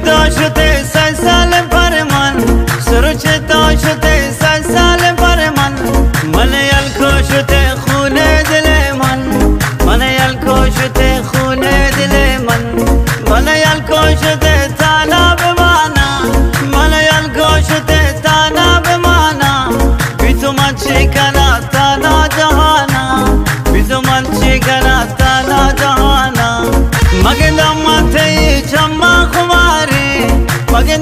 تا شده 100 سال بر من، سرچ تا شده 100 سال بر من. من یلکو شده خونه دل من، من یلکو شده خونه دل من. من یلکو شده تانا بمانا، من یلکو شده تانا بمانا. بی تو من چی کنم تانا جهانا، بی تو من چی کنم تانا جهانا. مگه دمته چما خماری، مگه